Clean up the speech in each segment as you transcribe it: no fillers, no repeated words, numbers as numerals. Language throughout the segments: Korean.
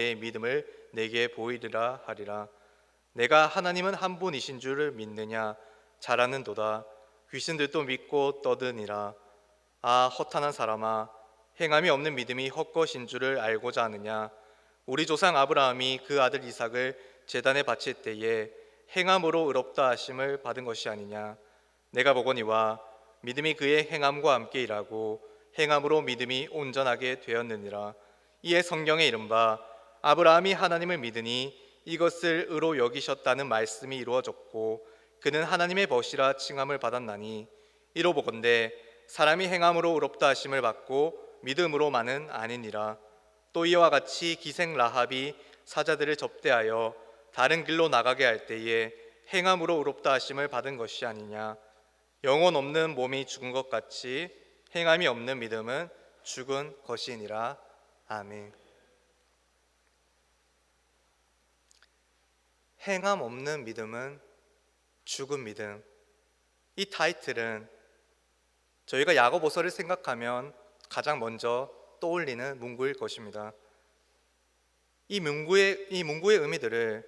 내 믿음을 내게 보이리라 하리라. 내가 하나님은 한 분이신 줄을 믿느냐? 잘하는도다. 귀신들도 믿고 떠드니라. 아, 허탄한 사람아, 행함이 없는 믿음이 헛것인 줄을 알고자 하느냐? 우리 조상 아브라함이 그 아들 이삭을 제단에 바칠 때에 행함으로 의롭다 하심을 받은 것이 아니냐? 내가 보거니와 믿음이 그의 행함과 함께 일하고 행함으로 믿음이 온전하게 되었느니라. 이에 성경에 이른바 아브라함이 하나님을 믿으니 이것을 의로 여기셨다는 말씀이 이루어졌고 그는 하나님의 벗이라 칭함을 받았나니, 이로 보건대 사람이 행함으로 의롭다 하심을 받고 믿음으로만은 아니니라. 또 이와 같이 기생 라합이 사자들을 접대하여 다른 길로 나가게 할 때에 행함으로 의롭다 하심을 받은 것이 아니냐? 영혼 없는 몸이 죽은 것 같이 행함이 없는 믿음은 죽은 것이니라. 아멘. 행함 없는 믿음은 죽은 믿음. 이 타이틀은 저희가 야고보서를 생각하면 가장 먼저 떠올리는 문구일 것입니다. 이 문구의 의미들을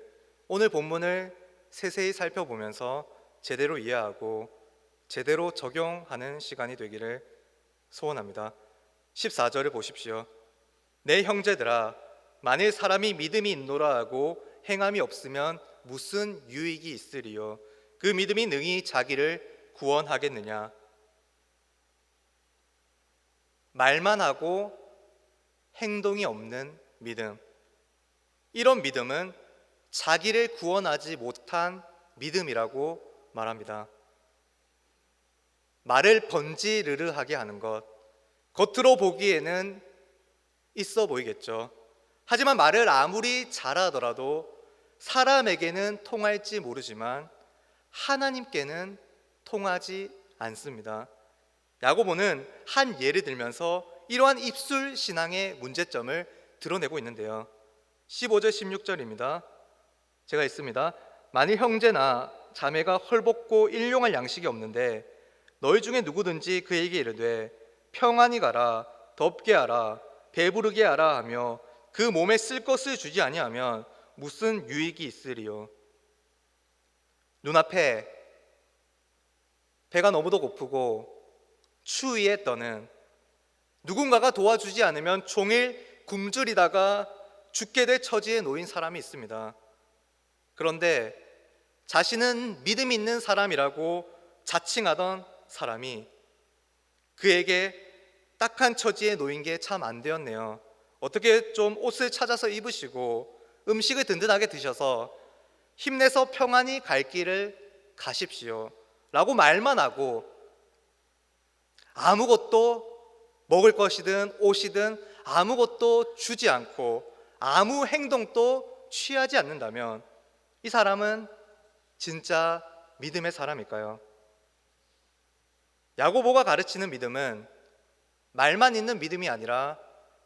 오늘 본문을 세세히 살펴보면서 제대로 이해하고 제대로 적용하는 시간이 되기를 소원합니다. 14절을 보십시오. 내 형제들아, 만일 사람이 믿음이 있노라 하고 행함이 없으면 무슨 유익이 있으리요? 그 믿음이 능히 자기를 구원하겠느냐? 말만 하고 행동이 없는 믿음, 이런 믿음은 자기를 구원하지 못한 믿음이라고 말합니다. 말을 번지르르하게 하는 것, 겉으로 보기에는 있어 보이겠죠. 하지만 말을 아무리 잘하더라도 사람에게는 통할지 모르지만 하나님께는 통하지 않습니다. 야고보는 한 예를 들면서 이러한 입술 신앙의 문제점을 드러내고 있는데요. 15절 16절입니다. 제가 읽습니다. 만일 형제나 자매가 헐벗고 일용할 양식이 없는데 너희 중에 누구든지 그에게 이르되 평안히 가라, 덥게 하라, 배부르게 하라 하며 그 몸에 쓸 것을 주지 아니하면 무슨 유익이 있으리요? 눈앞에 배가 너무도 고프고 추위에 떠는, 누군가가 도와주지 않으면 종일 굶주리다가 죽게 될 처지에 놓인 사람이 있습니다. 그런데 자신은 믿음 있는 사람이라고 자칭하던 사람이 그에게 딱한 처지에 놓인 게 참 안 되었네요. 어떻게 좀 옷을 찾아서 입으시고 음식을 든든하게 드셔서 힘내서 평안히 갈 길을 가십시오 라고 말만 하고 아무것도 먹을 것이든 옷이든 아무것도 주지 않고 아무 행동도 취하지 않는다면 이 사람은 진짜 믿음의 사람일까요? 야고보가 가르치는 믿음은 말만 있는 믿음이 아니라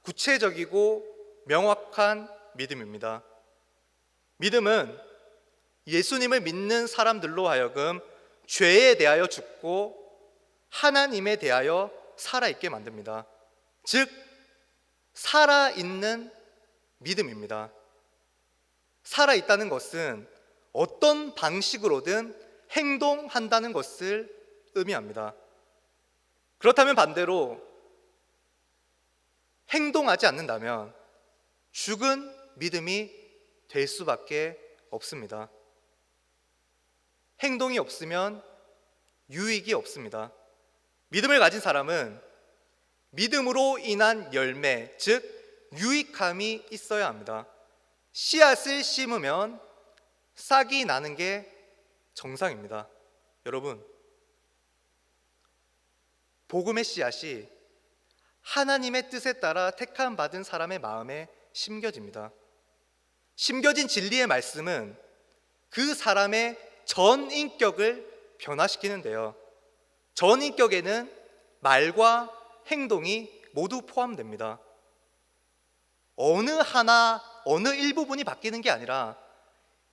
구체적이고 명확한 믿음입니다. 믿음은 예수님을 믿는 사람들로 하여금 죄에 대하여 죽고 하나님에 대하여 살아있게 만듭니다. 즉 살아있는 믿음입니다. 살아있다는 것은 어떤 방식으로든 행동한다는 것을 의미합니다. 그렇다면 반대로 행동하지 않는다면 죽은 믿음이 될 수밖에 없습니다. 행동이 없으면 유익이 없습니다. 믿음을 가진 사람은 믿음으로 인한 열매, 즉 유익함이 있어야 합니다. 씨앗을 심으면 싹이 나는 게 정상입니다. 여러분, 복음의 씨앗이 하나님의 뜻에 따라 택함 받은 사람의 마음에 심겨집니다. 심겨진 진리의 말씀은 그 사람의 전 인격을 변화시키는데요. 전 인격에는 말과 행동이 모두 포함됩니다. 어느 하나, 어느 일부분이 바뀌는 게 아니라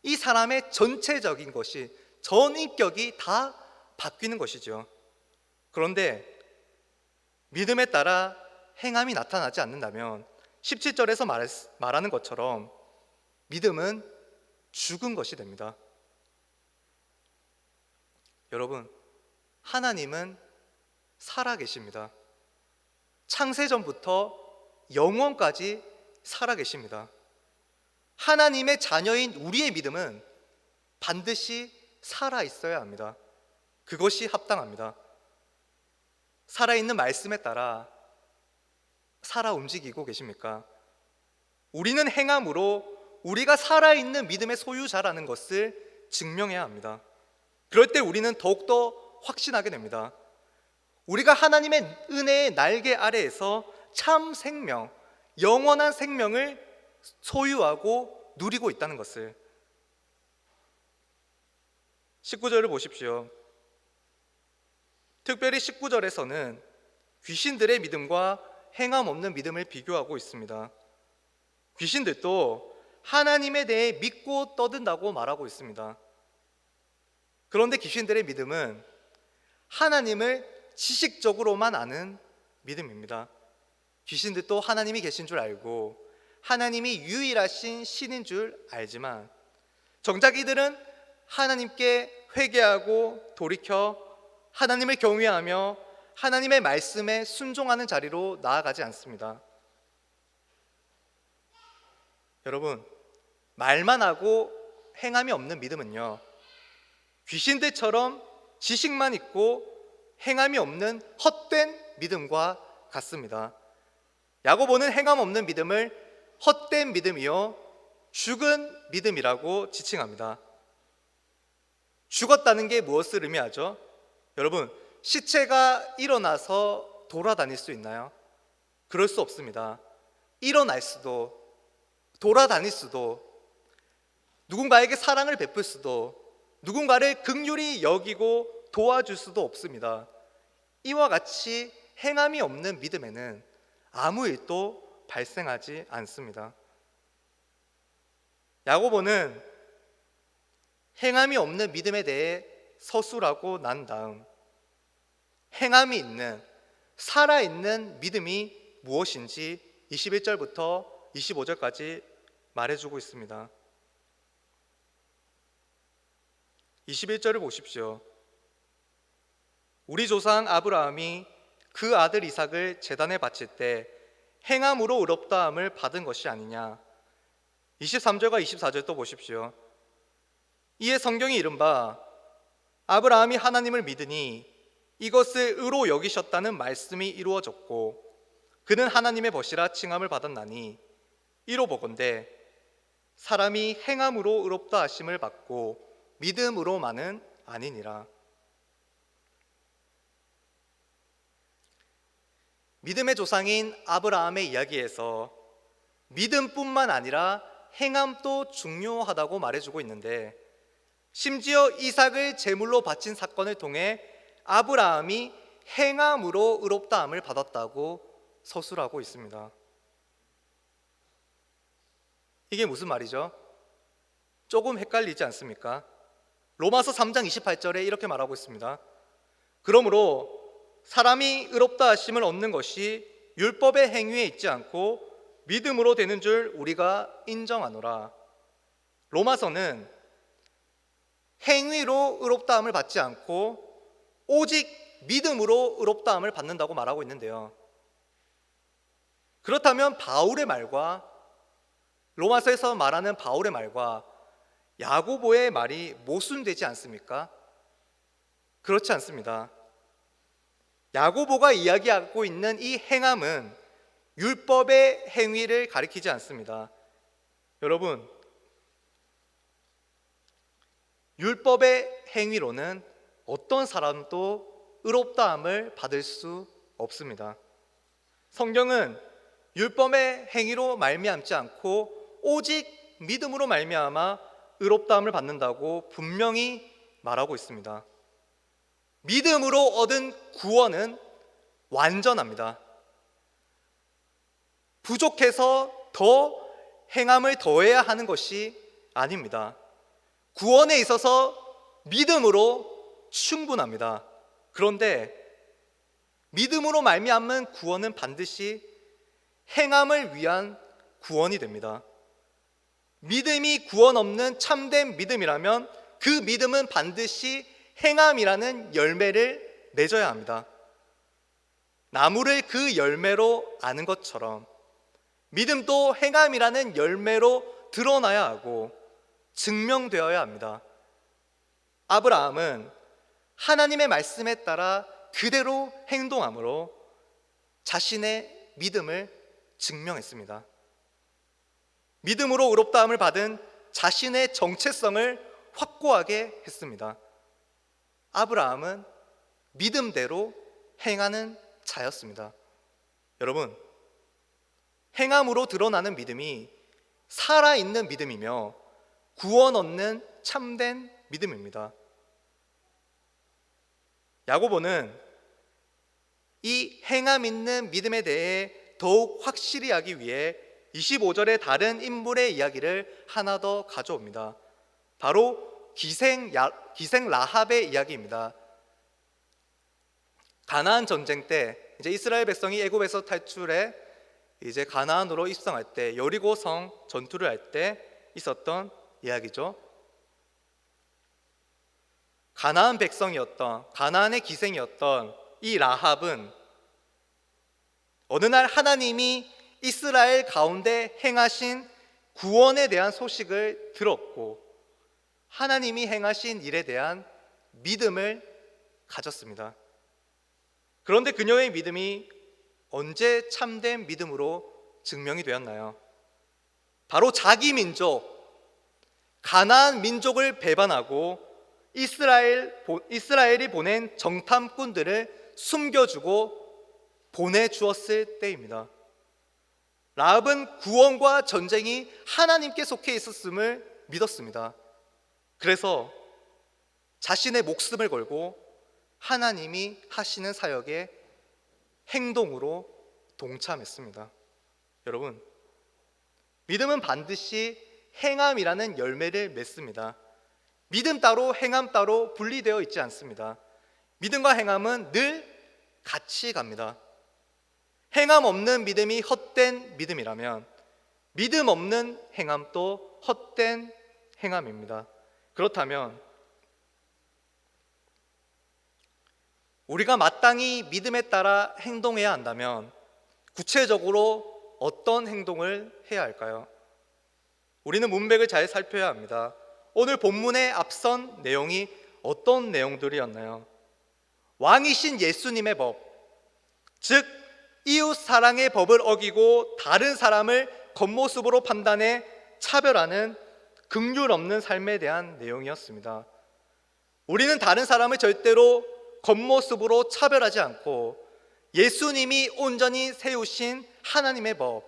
이 사람의 전체적인 것이, 전 인격이 다 바뀌는 것이죠. 그런데 믿음에 따라 행함이 나타나지 않는다면 17절에서 말하는 것처럼 믿음은 죽은 것이 됩니다. 여러분, 하나님은 살아계십니다. 창세전부터 영원까지 살아계십니다. 하나님의 자녀인 우리의 믿음은 반드시 살아있어야 합니다. 그것이 합당합니다. 살아있는 말씀에 따라 살아 움직이고 계십니까? 우리는 행함으로 우리가 살아있는 믿음의 소유자라는 것을 증명해야 합니다. 그럴 때 우리는 더욱더 확신하게 됩니다. 우리가 하나님의 은혜의 날개 아래에서 참 생명, 영원한 생명을 소유하고 누리고 있다는 것을. 19절을 보십시오. 특별히 19절에서는 귀신들의 믿음과 행함 없는 믿음을 비교하고 있습니다. 귀신들도 하나님에 대해 믿고 떠든다고 말하고 있습니다. 그런데 귀신들의 믿음은 하나님을 지식적으로만 아는 믿음입니다. 귀신들도 하나님이 계신 줄 알고 하나님이 유일하신 신인 줄 알지만 정작 이들은 하나님께 회개하고 돌이켜 하나님을 경외하며 하나님의 말씀에 순종하는 자리로 나아가지 않습니다. 여러분, 말만 하고 행함이 없는 믿음은요, 귀신들처럼 지식만 있고 행함이 없는 헛된 믿음과 같습니다. 야고보는 행함 없는 믿음을 헛된 믿음이요 죽은 믿음이라고 지칭합니다. 죽었다는 게 무엇을 의미하죠? 여러분, 시체가 일어나서 돌아다닐 수 있나요? 그럴 수 없습니다. 일어날 수도, 돌아다닐 수도, 누군가에게 사랑을 베풀 수도, 누군가를 긍휼히 여기고 도와줄 수도 없습니다. 이와 같이 행함이 없는 믿음에는 아무 일도 발생하지 않습니다. 야고보는 행함이 없는 믿음에 대해 서술하고 난 다음 행함이 있는, 살아있는 믿음이 무엇인지 21절부터 25절까지 말해주고 있습니다. 21절을 보십시오. 우리 조상 아브라함이 그 아들 이삭을 제단에 바칠 때 행함으로 의롭다함을 받은 것이 아니냐. 23절과 24절 또 보십시오. 이에 성경이 이른바 아브라함이 하나님을 믿으니 이것을 의로 여기셨다는 말씀이 이루어졌고 그는 하나님의 벗이라 칭함을 받았나니 이로 보건대 사람이 행함으로 의롭다 하심을 받고 믿음으로만은 아니니라. 믿음의 조상인 아브라함의 이야기에서 믿음뿐만 아니라 행함도 중요하다고 말해주고 있는데, 심지어 이삭을 제물로 바친 사건을 통해 아브라함이 행함으로 의롭다함을 받았다고 서술하고 있습니다. 이게 무슨 말이죠? 조금 헷갈리지 않습니까? 로마서 3장 28절에 이렇게 말하고 있습니다. 그러므로 사람이 의롭다 하심을 얻는 것이 율법의 행위에 있지 않고 믿음으로 되는 줄 우리가 인정하노라. 로마서는 행위로 의롭다함을 받지 않고 오직 믿음으로 의롭다함을 받는다고 말하고 있는데요, 그렇다면 바울의 말과, 로마서에서 말하는 바울의 말과 야고보의 말이 모순되지 않습니까? 그렇지 않습니다. 야고보가 이야기하고 있는 이 행함은 율법의 행위를 가리키지 않습니다. 여러분, 율법의 행위로는 어떤 사람도 의롭다함을 받을 수 없습니다. 성경은 율법의 행위로 말미암지 않고 오직 믿음으로 말미암아 의롭다함을 받는다고 분명히 말하고 있습니다. 믿음으로 얻은 구원은 완전합니다. 부족해서 더 행함을 더해야 하는 것이 아닙니다. 구원에 있어서 믿음으로 충분합니다. 그런데 믿음으로 말미암은 구원은 반드시 행함을 위한 구원이 됩니다. 믿음이 구원 없는 참된 믿음이라면 그 믿음은 반드시 행함이라는 열매를 맺어야 합니다. 나무를 그 열매로 아는 것처럼 믿음도 행함이라는 열매로 드러나야 하고 증명되어야 합니다. 아브라함은 하나님의 말씀에 따라 그대로 행동함으로 자신의 믿음을 증명했습니다. 믿음으로 의롭다함을 받은 자신의 정체성을 확고하게 했습니다. 아브라함은 믿음대로 행하는 자였습니다. 여러분, 행함으로 드러나는 믿음이 살아있는 믿음이며 구원 얻는 참된 믿음입니다. 야고보는 이 행함 있는 믿음에 대해 더욱 확실히 하기 위해 25절의 다른 인물의 이야기를 하나 더 가져옵니다. 바로 기생 라합의 이야기입니다. 가나안 전쟁 때 이제 이스라엘 백성이 애굽에서 탈출해 이제 가나안으로 입성할 때 여리고 성 전투를 할 때 있었던 이야기죠. 가나안 백성이었던, 가나안의 기생이었던 이 라합은 어느 날 하나님이 이스라엘 가운데 행하신 구원에 대한 소식을 들었고 하나님이 행하신 일에 대한 믿음을 가졌습니다. 그런데 그녀의 믿음이 언제 참된 믿음으로 증명이 되었나요? 바로 자기 민족, 가나안 민족을 배반하고 이스라엘이 보낸 정탐꾼들을 숨겨주고 보내주었을 때입니다. 라합은 구원과 전쟁이 하나님께 속해 있었음을 믿었습니다. 그래서 자신의 목숨을 걸고 하나님이 하시는 사역에 행동으로 동참했습니다. 여러분, 믿음은 반드시 행함이라는 열매를 맺습니다. 믿음 따로 행함 따로 분리되어 있지 않습니다. 믿음과 행함은 늘 같이 갑니다. 행함 없는 믿음이 헛된 믿음이라면 믿음 없는 행함도 헛된 행함입니다. 그렇다면 우리가 마땅히 믿음에 따라 행동해야 한다면 구체적으로 어떤 행동을 해야 할까요? 우리는 문맥을 잘 살펴야 합니다. 오늘 본문의 앞선 내용이 어떤 내용들이었나요? 왕이신 예수님의 법, 즉 이웃 사랑의 법을 어기고 다른 사람을 겉모습으로 판단해 차별하는 긍휼 없는 삶에 대한 내용이었습니다. 우리는 다른 사람을 절대로 겉모습으로 차별하지 않고 예수님이 온전히 세우신 하나님의 법,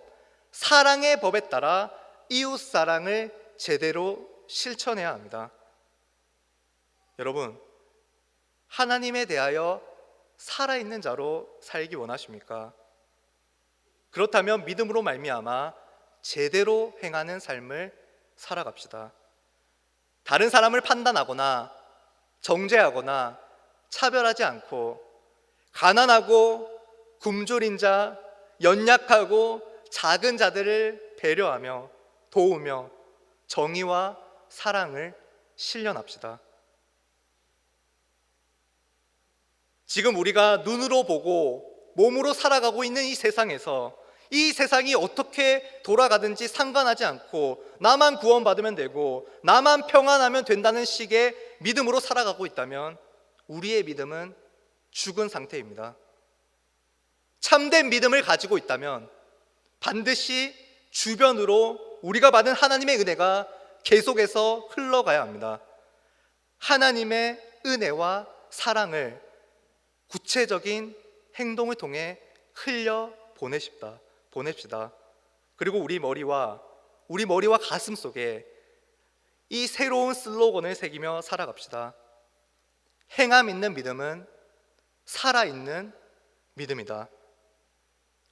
사랑의 법에 따라 이웃 사랑을 제대로 실천해야 합니다. 여러분, 하나님에 대하여 살아있는 자로 살기 원하십니까? 그렇다면 믿음으로 말미암아 제대로 행하는 삶을 살아갑시다. 다른 사람을 판단하거나 정죄하거나 차별하지 않고 가난하고 굶주린 자, 연약하고 작은 자들을 배려하며 도우며 정의와 사랑을 실현합시다. 지금 우리가 눈으로 보고 몸으로 살아가고 있는 이 세상에서 이 세상이 어떻게 돌아가든지 상관하지 않고 나만 구원받으면 되고 나만 평안하면 된다는 식의 믿음으로 살아가고 있다면 우리의 믿음은 죽은 상태입니다. 참된 믿음을 가지고 있다면 반드시 주변으로 우리가 받은 하나님의 은혜가 계속해서 흘러가야 합니다. 하나님의 은혜와 사랑을 구체적인 행동을 통해 흘려 보냅시다. 그리고 우리 머리와 가슴 속에 이 새로운 슬로건을 새기며 살아갑시다. 행함 있는 믿음은 살아있는 믿음이다.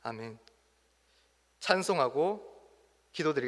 아멘. 찬송하고 기도드리겠습니다.